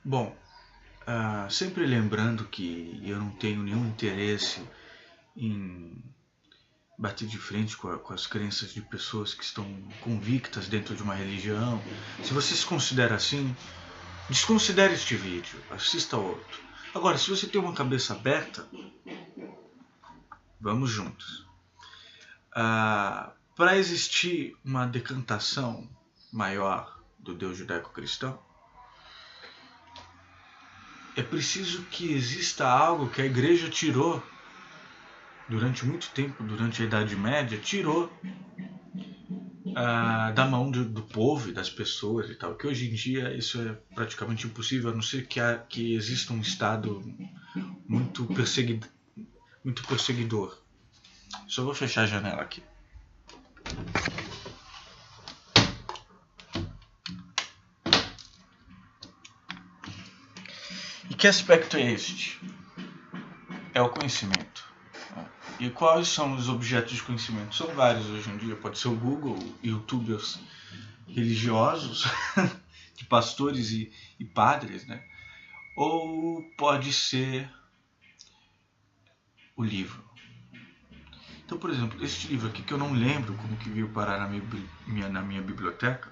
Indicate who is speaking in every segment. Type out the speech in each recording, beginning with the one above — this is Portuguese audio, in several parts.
Speaker 1: Bom, sempre lembrando que eu não tenho nenhum interesse em bater de frente com as crenças de pessoas que estão convictas dentro de uma religião. Se você se considera assim, desconsidere este vídeo, assista outro. Agora, se você tem uma cabeça aberta, vamos juntos. Para existir uma decantação maior do Deus judaico-cristão, é preciso que exista algo que a igreja tirou durante muito tempo, durante a Idade Média, tirou da mão do povo e das pessoas e tal, que hoje em dia isso é praticamente impossível, a não ser que exista um Estado muito, muito perseguidor. Só vou fechar a janela aqui. E que aspecto é este? É o conhecimento. E quais são os objetos de conhecimento? São vários hoje em dia. Pode ser o Google, youtubers religiosos, de pastores e padres, né? Ou pode ser o livro. Então, por exemplo, este livro aqui, que eu não lembro como que veio parar na minha biblioteca,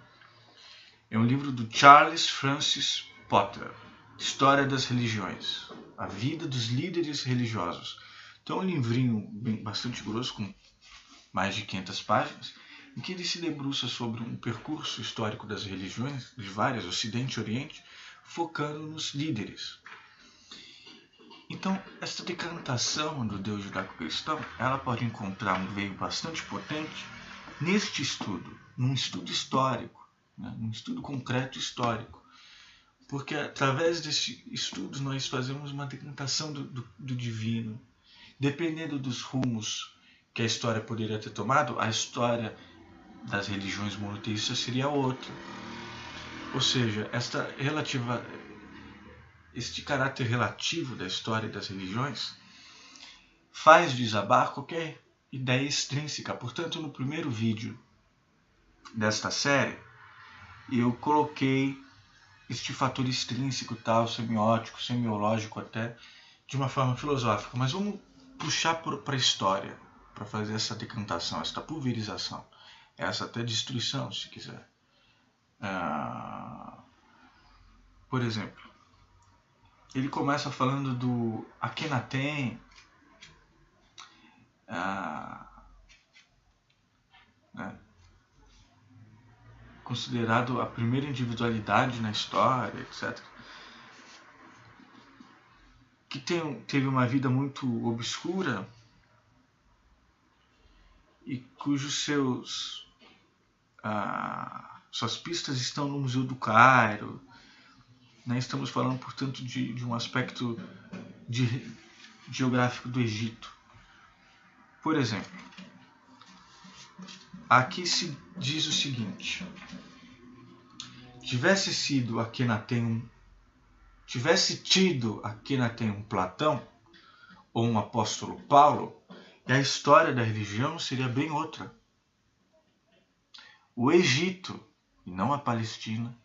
Speaker 1: é um livro do Charles Francis Potter, História das Religiões, a vida dos líderes religiosos. Então é um livrinho bastante grosso, com mais de 500 páginas, em que ele se debruça sobre um percurso histórico das religiões, de várias, Ocidente e Oriente, focando nos líderes. Então, esta decantação do Deus judaico-cristão, ela pode encontrar um veio bastante potente neste estudo, num estudo histórico, né, num estudo concreto histórico. Porque através desse estudo nós fazemos uma decantação do divino. Dependendo dos rumos que a história poderia ter tomado, a história das religiões monoteístas seria outra. Ou seja, este caráter relativo da história das religiões faz desabar qualquer ideia extrínseca. Portanto, no primeiro vídeo desta série, eu coloquei este fator extrínseco, tal, semiótico, semiológico até, de uma forma filosófica. Mas vamos puxar para a história, para fazer essa decantação, essa pulverização, essa até destruição, se quiser. Por exemplo, ele começa falando do Akhenaten, né, considerado a primeira individualidade na história, etc., que teve uma vida muito obscura e cujos suas pistas estão no Museu do Cairo. Né? Estamos falando, portanto, de um aspecto geográfico do Egito. Por exemplo, aqui se diz o seguinte: tivesse tido Akhenaten um Platão ou um apóstolo Paulo, e a história da religião seria bem outra. O Egito, e não a Palestina,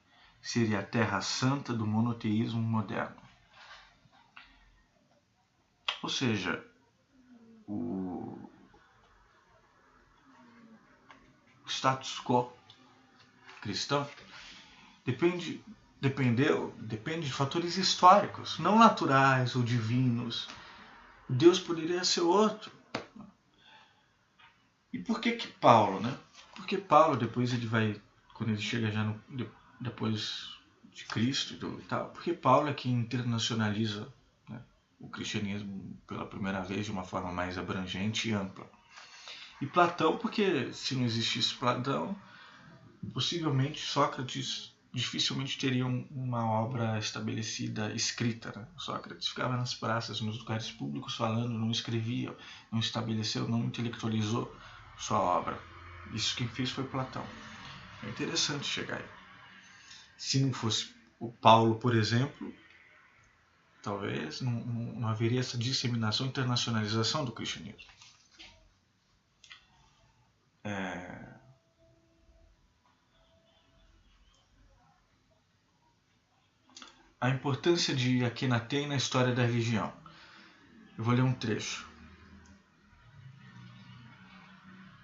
Speaker 1: seria a terra santa do monoteísmo moderno. Ou seja, o status quo cristão depende de fatores históricos, não naturais ou divinos. Deus poderia ser outro. E por que Paulo, né? Porque Paulo, depois ele vai, quando ele chega já depois de Cristo e tal, porque Paulo é quem internacionaliza, né, o cristianismo pela primeira vez de uma forma mais abrangente e ampla. E Platão, porque se não existisse Platão, possivelmente Sócrates dificilmente teria uma obra estabelecida, escrita. Né? Sócrates ficava nas praças, nos lugares públicos falando, não escrevia, não estabeleceu, não intelectualizou sua obra. Isso quem fez foi Platão. É interessante chegar aí. Se não fosse o Paulo, por exemplo, talvez não haveria essa disseminação, internacionalização do cristianismo. a importância de Akhenaten na história da religião. Eu vou ler um trecho.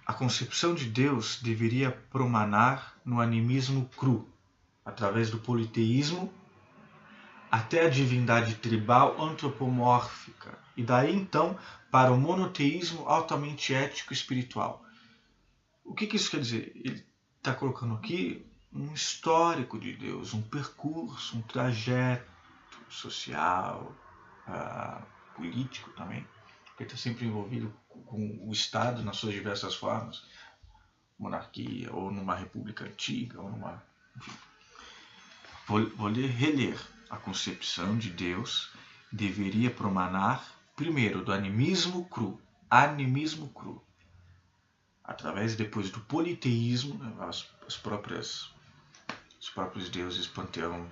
Speaker 1: A concepção de Deus deveria promanar no animismo cru, através do politeísmo, até a divindade tribal antropomórfica, e daí então para o monoteísmo altamente ético e espiritual. O que isso quer dizer? Ele está colocando aqui um histórico de Deus, um percurso, um trajeto social, político também, porque está sempre envolvido com o Estado nas suas diversas formas, monarquia, ou numa república antiga, ou numa... Enfim. Vou reler. A concepção de Deus deveria promanar, primeiro, do animismo cru, através depois do politeísmo, né, os próprios deuses panteão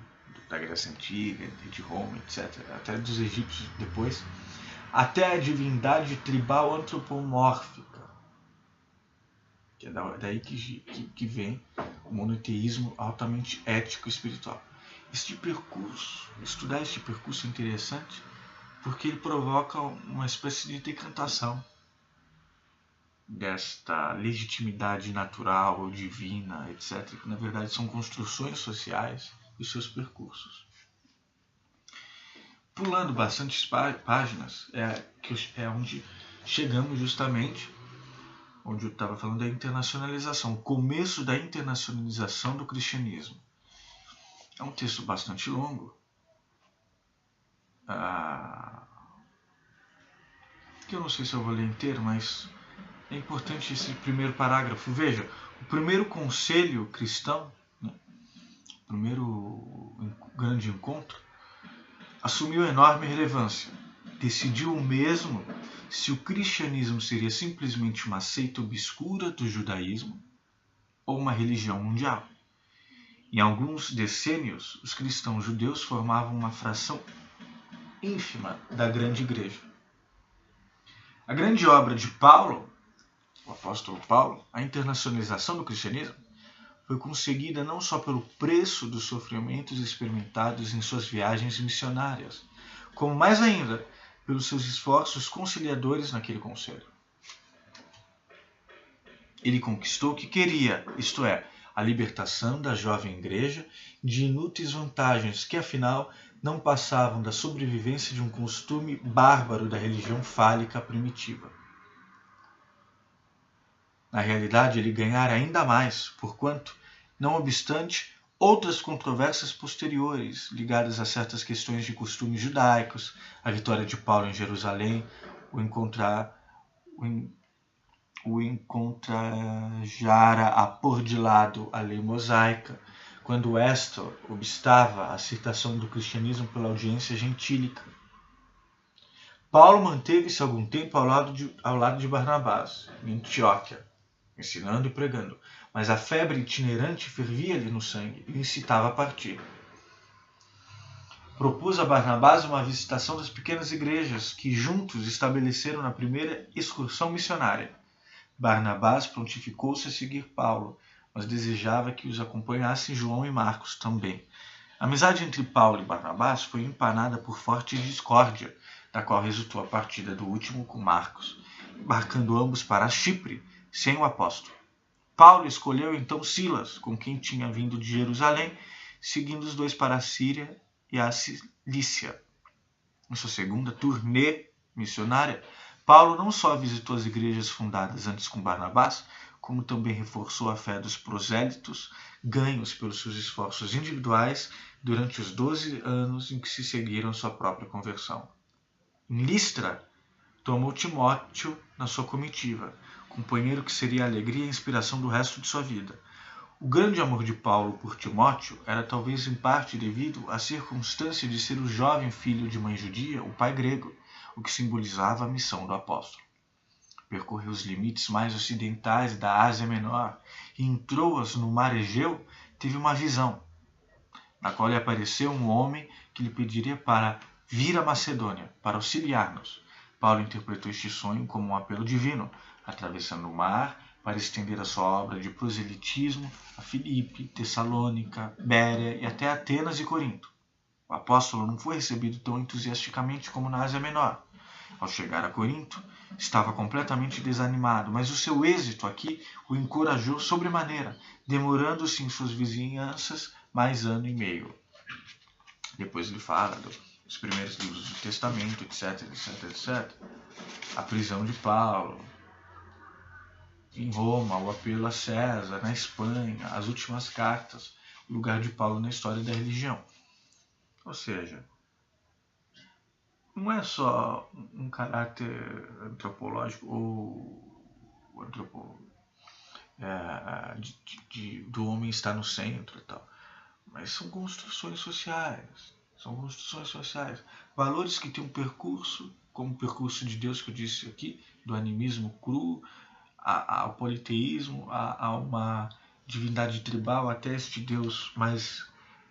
Speaker 1: da Grécia Antiga, de Roma, etc., até dos egípcios depois, até a divindade tribal antropomórfica, que é daí que vem o monoteísmo altamente ético e espiritual. Estudar este percurso é interessante porque ele provoca uma espécie de decantação desta legitimidade natural ou divina, etc., que na verdade são construções sociais dos seus percursos. Pulando bastantes páginas, é onde chegamos justamente, onde eu estava falando da internacionalização, o começo da internacionalização do cristianismo. É um texto bastante longo, que eu não sei se eu vou ler inteiro, mas é importante esse primeiro parágrafo. Veja, o primeiro conselho cristão, né, o primeiro grande encontro, assumiu enorme relevância. Decidiu o mesmo se o cristianismo seria simplesmente uma seita obscura do judaísmo ou uma religião mundial. Em alguns decênios, os cristãos judeus formavam uma fração ínfima da grande igreja. A grande obra de Paulo, o apóstolo Paulo, a internacionalização do cristianismo, foi conseguida não só pelo preço dos sofrimentos experimentados em suas viagens missionárias, como mais ainda pelos seus esforços conciliadores naquele conselho. Ele conquistou o que queria, isto é, a libertação da jovem igreja de inúteis vantagens que, afinal, não passavam da sobrevivência de um costume bárbaro da religião fálica primitiva. Na realidade, ele ganhara ainda mais, porquanto, não obstante, outras controvérsias posteriores, ligadas a certas questões de costumes judaicos, a vitória de Paulo em Jerusalém, o encontrajara a pôr de lado a lei mosaica, quando esta obstava a aceitação do cristianismo pela audiência gentílica. Paulo manteve-se algum tempo ao lado de Barnabás, em Antioquia, ensinando e pregando, mas a febre itinerante fervia-lhe no sangue e o incitava a partir. Propôs a Barnabás uma visitação das pequenas igrejas que juntos estabeleceram na primeira excursão missionária. Barnabás prontificou-se a seguir Paulo, mas desejava que os acompanhassem João e Marcos também. A amizade entre Paulo e Barnabás foi empanada por forte discórdia, da qual resultou a partida do último com Marcos, embarcando ambos para Chipre, sem o apóstolo. Paulo escolheu então Silas, com quem tinha vindo de Jerusalém, seguindo os dois para a Síria e a Cilícia. Em sua segunda turnê missionária, Paulo não só visitou as igrejas fundadas antes com Barnabás, como também reforçou a fé dos prosélitos, ganhos pelos seus esforços individuais durante os 12 anos em que se seguiram sua própria conversão. Em Listra, tomou Timóteo na sua comitiva, companheiro que seria a alegria e a inspiração do resto de sua vida. O grande amor de Paulo por Timóteo era talvez em parte devido à circunstância de ser o jovem filho de mãe judia, o pai grego, o que simbolizava a missão do apóstolo. Percorreu os limites mais ocidentais da Ásia Menor e em Troas, no mar Egeu, teve uma visão, na qual lhe apareceu um homem que lhe pediria para vir à Macedônia, para auxiliar-nos. Paulo interpretou este sonho como um apelo divino, atravessando o mar para estender a sua obra de proselitismo a Filipe, Tessalônica, Bérea e até Atenas e Corinto. O apóstolo não foi recebido tão entusiasticamente como na Ásia Menor. Ao chegar a Corinto, estava completamente desanimado, mas o seu êxito aqui o encorajou sobremaneira, demorando-se em suas vizinhanças mais ano e meio. Depois ele fala dos primeiros livros do Testamento, etc, etc, etc. A prisão de Paulo, em Roma, o apelo a César, na Espanha, as últimas cartas, o lugar de Paulo na história da religião. Ou seja, não é só um caráter antropológico ou do homem estar no centro e tal, mas são construções sociais. São construções sociais. Valores que têm um percurso, como o percurso de Deus que eu disse aqui, do animismo cru, ao politeísmo, a uma divindade tribal, até este Deus mais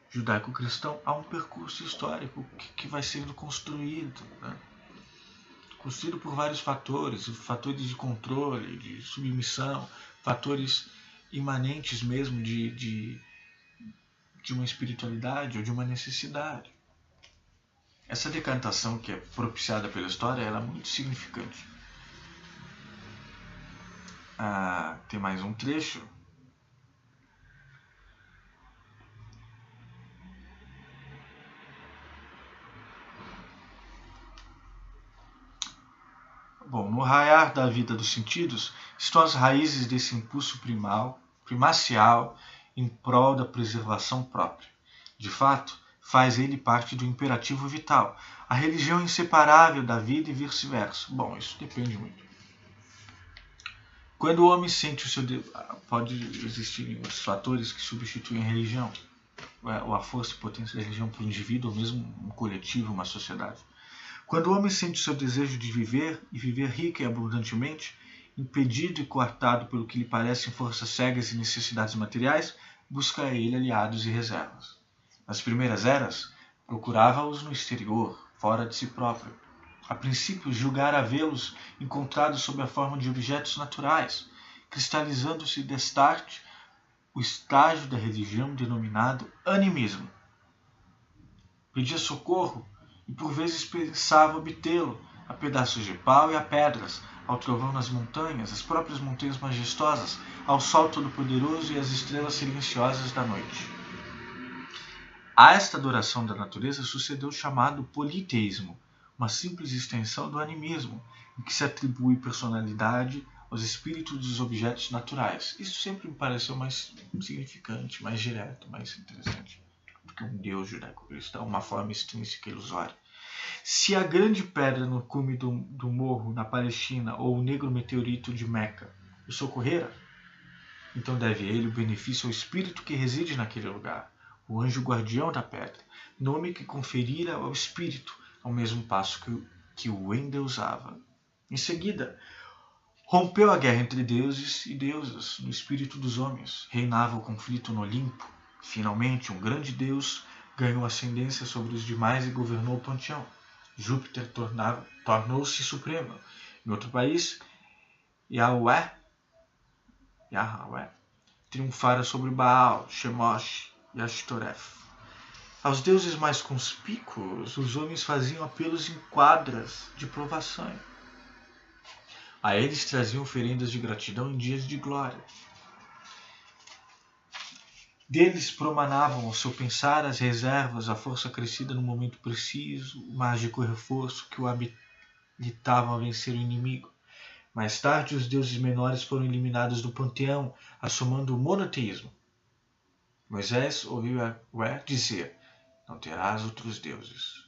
Speaker 1: judaico-cristão, há um percurso histórico que vai sendo construído, né? Construído por vários fatores, fatores de controle, de submissão, fatores imanentes mesmo de uma espiritualidade ou de uma necessidade. Essa decantação que é propiciada pela história, ela é muito significante. Tem mais um trecho. Bom, no raiar da vida dos sentidos estão as raízes desse impulso primacial em prol da preservação própria. De fato, faz ele parte do imperativo vital. A religião é inseparável da vida e vice-versa. Bom, isso depende muito. Quando o homem sente o seu... Pode existir outros fatores que substituem a religião, ou a força e potência da religião para o indivíduo, ou mesmo um coletivo, uma sociedade. Quando o homem sente o seu desejo de viver, e viver rica e abundantemente, impedido e coartado pelo que lhe parecem forças cegas e necessidades materiais, busca a ele aliados e reservas. Nas primeiras eras, procurava-os no exterior, fora de si próprio. A princípio, julgara havê-los encontrado sob a forma de objetos naturais, cristalizando-se destarte o estágio da religião denominado animismo. Pedia socorro e por vezes pensava obtê-lo a pedaços de pau e a pedras, ao trovão nas montanhas, as próprias montanhas majestosas, ao sol todo-poderoso e às estrelas silenciosas da noite. A esta adoração da natureza sucedeu o chamado politeísmo, uma simples extensão do animismo, em que se atribui personalidade aos espíritos dos objetos naturais. Isso sempre me pareceu mais significante, mais direto, mais interessante do que um Deus judaico-cristão, uma forma extrínseca e ilusória. Se a grande pedra no cume do morro na Palestina ou o negro meteorito de Meca o socorrera, então deve ele o benefício ao espírito que reside naquele lugar, o anjo guardião da pedra, nome que conferira ao espírito, ao mesmo passo que o endeusava. Em seguida, rompeu a guerra entre deuses e deusas no espírito dos homens, reinava o conflito no Olimpo. Finalmente, um grande deus ganhou ascendência sobre os demais e governou o panteão. Júpiter tornou-se supremo. Em outro país, Yahweh triunfara sobre Baal, Chemosh e Ashtoreth. Aos deuses mais conspícuos, os homens faziam apelos em quadras de provação. A eles traziam oferendas de gratidão em dias de glória. Deles promanavam ao seu pensar as reservas, a força crescida no momento preciso, o mágico reforço que o habilitavam a vencer o inimigo. Mais tarde, os deuses menores foram eliminados do panteão, assomando o monoteísmo. Moisés ouviu Yahweh dizer: não terás outros deuses.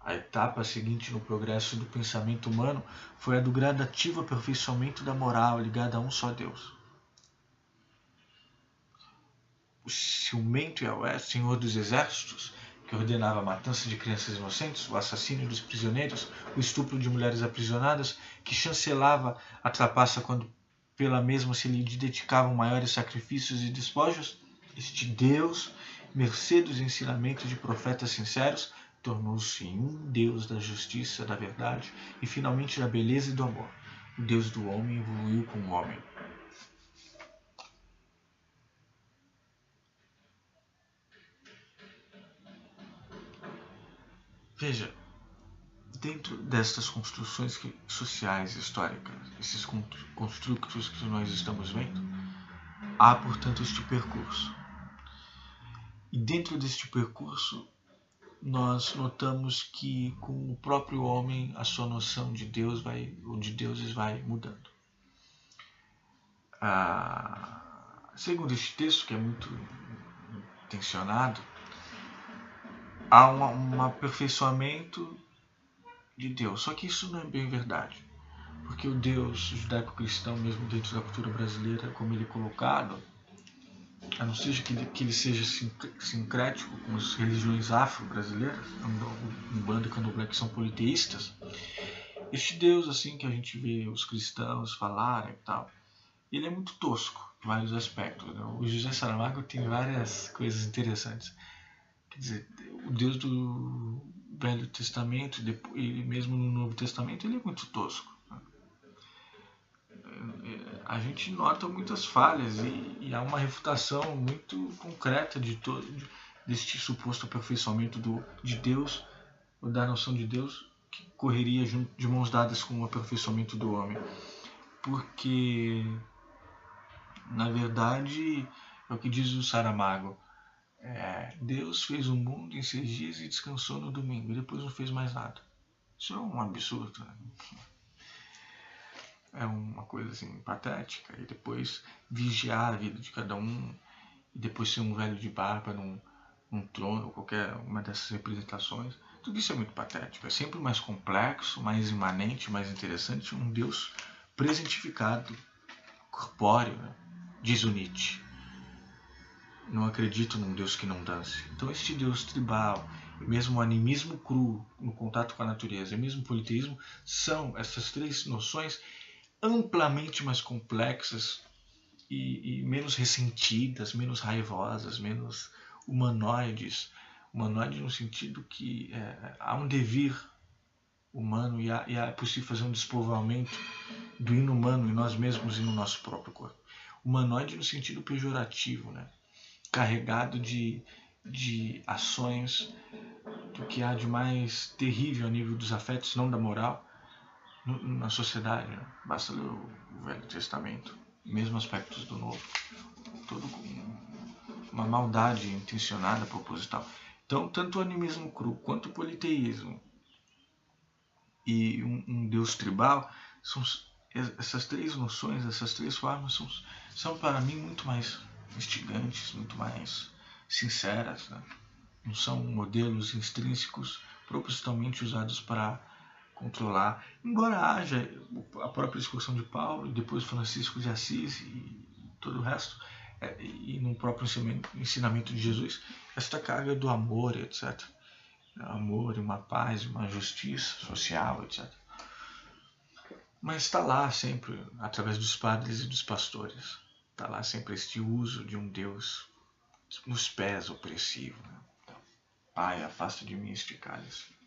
Speaker 1: A etapa seguinte no progresso do pensamento humano foi a do gradativo aperfeiçoamento da moral ligada a um só Deus. O ciumento Yahweh, Senhor dos Exércitos, que ordenava a matança de crianças inocentes, o assassínio dos prisioneiros, o estupro de mulheres aprisionadas, que chancelava a trapaça quando pela mesma se lhe dedicavam maiores sacrifícios e despojos, este Deus, mercê dos ensinamentos de profetas sinceros, tornou-se um Deus da justiça, da verdade e finalmente da beleza e do amor. O Deus do homem evoluiu com o homem. Veja, dentro destas construções sociais, históricas, esses construtos que nós estamos vendo, há, portanto, este percurso. E dentro deste percurso, nós notamos que com o próprio homem, a sua noção de Deus ou de deuses vai mudando. Segundo este texto, que é muito tensionado, há um aperfeiçoamento de Deus. Só que isso não é bem verdade. Porque o Deus judaico-cristão, mesmo dentro da cultura brasileira, como ele é colocado, a não ser que ele seja sincrético com as religiões afro-brasileiras, Umbanda e Candomblé, que são politeístas, este Deus assim que a gente vê os cristãos falarem e tal, ele é muito tosco em vários aspectos. Né? O José Saramago tem várias coisas interessantes. Quer dizer, o Deus do Velho Testamento e mesmo no Novo Testamento ele é muito tosco. A gente nota muitas falhas e há uma refutação muito concreta deste suposto aperfeiçoamento de Deus, ou da noção de Deus, que correria de mãos dadas com o aperfeiçoamento do homem. Porque, na verdade, é o que diz o Saramago, Deus fez o mundo em 6 dias e descansou no domingo, e depois não fez mais nada. Isso é um absurdo, né? É uma coisa assim patética. E depois vigiar a vida de cada um, e depois ser um velho de barba num trono, qualquer uma dessas representações. Tudo isso é muito patético. É sempre mais complexo, mais imanente, mais interessante um Deus presentificado, corpóreo, né? Diz o Nietzsche. Não acredito num Deus que não dance. Então este Deus tribal, e mesmo o animismo cru no contato com a natureza, e mesmo o politeísmo, são essas 3 noções amplamente mais complexas e menos ressentidas, menos raivosas, menos humanoides. Humanoide no sentido que há um devir humano e é possível fazer um despovoamento do inumano em nós mesmos e no nosso próprio corpo. Humanoide no sentido pejorativo, né? Carregado de ações do que há de mais terrível a nível dos afetos, não da moral, na sociedade. Né? Basta ler o Velho Testamento, mesmo aspectos do Novo, todo com uma maldade intencionada, proposital. Então, tanto o animismo cru quanto o politeísmo e um Deus tribal, essas 3 noções, essas 3 formas são para mim muito mais instigantes, muito mais sinceras. Né? Não são modelos intrínsecos propositalmente usados para controlar, embora haja a própria discussão de Paulo e depois Francisco de Assis e todo o resto, e no próprio ensinamento de Jesus, esta carga do amor, etc. Amor, uma paz, uma justiça social, etc. Mas está lá sempre, através dos padres e dos pastores, está lá sempre este uso de um Deus que nos pesa opressivo. Né? Então, Pai, afasta de mim este cálice.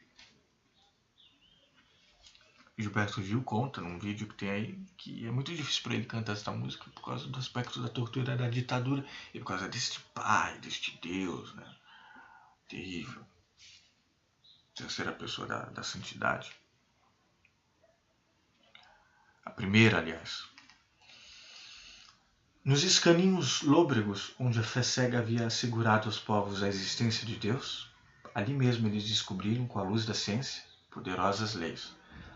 Speaker 1: Gilberto Gil conta num vídeo que tem aí que é muito difícil para ele cantar essa música por causa do aspecto da tortura da ditadura e por causa deste pai, deste Deus, né? Terrível. Terceira pessoa da santidade. A primeira, aliás. Nos escaninhos lôbregos, onde a fé cega havia assegurado aos povos a existência de Deus, ali mesmo eles descobriram, com a luz da ciência, poderosas leis.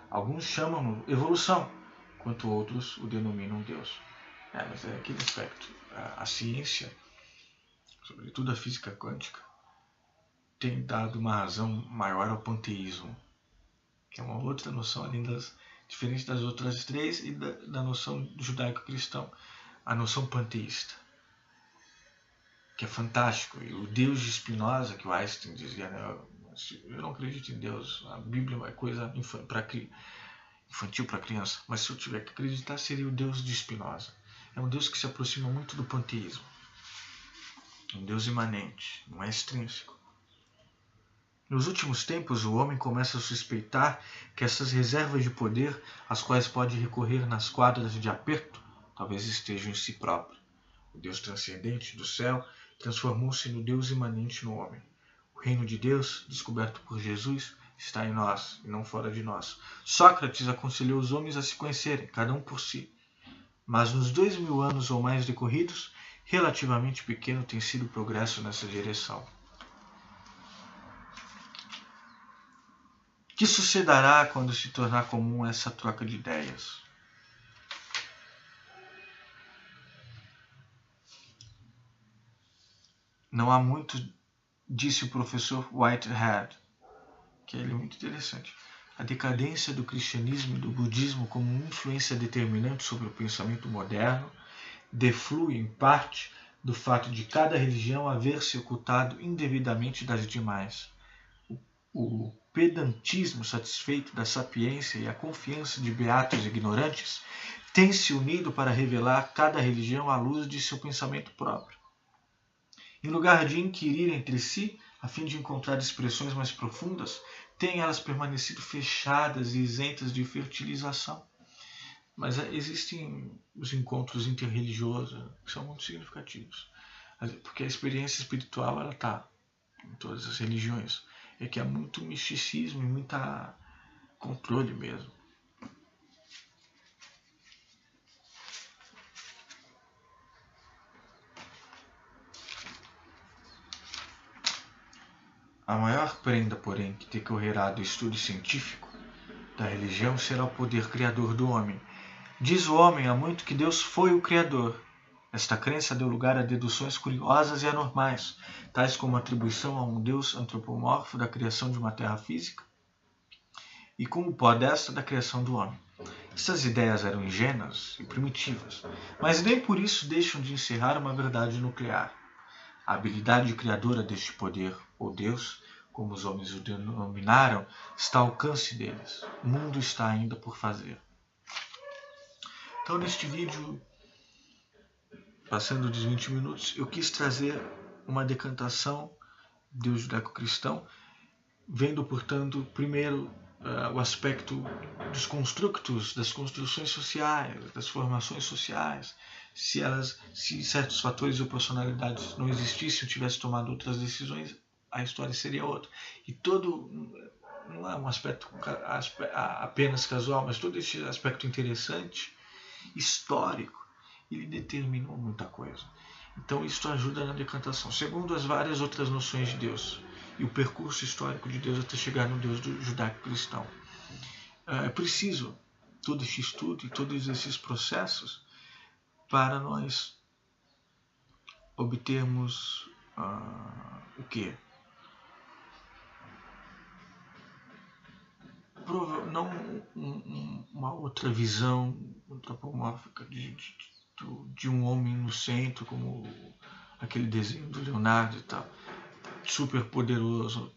Speaker 1: Alguns chamam-no evolução, enquanto outros o denominam Deus. Mas é aquele aspecto. A ciência, sobretudo a física quântica, tem dado uma razão maior ao panteísmo, que é uma outra noção diferente das outras 3 e da noção judaico-cristão, a noção panteísta, que é fantástico. E o Deus de Spinoza, que o Einstein dizia, né? Eu não acredito em Deus, a Bíblia é coisa infantil para criança, mas se eu tiver que acreditar, seria o Deus de Spinoza. É um Deus que se aproxima muito do panteísmo, um Deus imanente, não é extrínseco. Nos últimos tempos, o homem começa a suspeitar que essas reservas de poder, às quais pode recorrer nas quadras de aperto, talvez estejam em si próprio. O Deus transcendente do céu transformou-se no Deus imanente no homem. O reino de Deus, descoberto por Jesus, está em nós e não fora de nós. Sócrates aconselhou os homens a se conhecerem, cada um por si. Mas nos 2000 anos ou mais decorridos, relativamente pequeno tem sido o progresso nessa direção. O que sucederá quando se tornar comum essa troca de ideias? Não há muito, disse o professor Whitehead, que ele é muito interessante. A decadência do cristianismo e do budismo como influência determinante sobre o pensamento moderno deflui em parte do fato de cada religião haver se ocultado indevidamente das demais. O pedantismo satisfeito da sapiência e a confiança de beatos ignorantes têm se unido para revelar cada religião à luz de seu pensamento próprio. Em lugar de inquirir entre si, a fim de encontrar expressões mais profundas, têm elas permanecido fechadas e isentas de fertilização. Mas existem os encontros interreligiosos que são muito significativos. Porque a experiência espiritual ela está em todas as religiões. É que há muito misticismo e muito controle mesmo. A maior prenda, porém, que decorrerá do estudo científico da religião será o poder criador do homem. Diz o homem há muito que Deus foi o Criador. Esta crença deu lugar a deduções curiosas e anormais, tais como a atribuição a um Deus antropomorfo da criação de uma terra física e como pó desta da criação do homem. Essas ideias eram ingênuas e primitivas, mas nem por isso deixam de encerrar uma verdade nuclear. A habilidade criadora deste poder, ou Deus, como os homens o denominaram, está ao alcance deles. O mundo está ainda por fazer. Então, neste vídeo, passando dos 20 minutos, eu quis trazer uma decantação do Deus judaico-cristão, vendo, portanto, primeiro o aspecto dos constructos, das construções sociais, das formações sociais, se certos fatores ou personalidades não existissem ou tivessem tomado outras decisões, a história seria outra. E todo, não é um aspecto apenas casual, mas todo esse aspecto interessante, histórico, ele determinou muita coisa. Então isso ajuda na decantação, segundo as várias outras noções de Deus e o percurso histórico de Deus até chegar no Deus judaico-cristão. É preciso todo este estudo e todos esses processos para nós obtermos o quê? Não uma outra visão antropomórfica de um homem no centro, como aquele desenho do Leonardo e tal, super poderoso,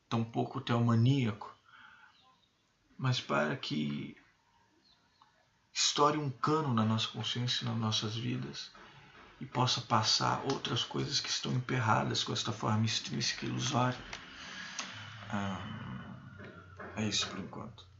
Speaker 1: tampouco teomaníaco, mas para que estoure um cano na nossa consciência, nas nossas vidas, e possa passar outras coisas que estão emperradas com esta forma extrínseca e ilusória. É isso por enquanto.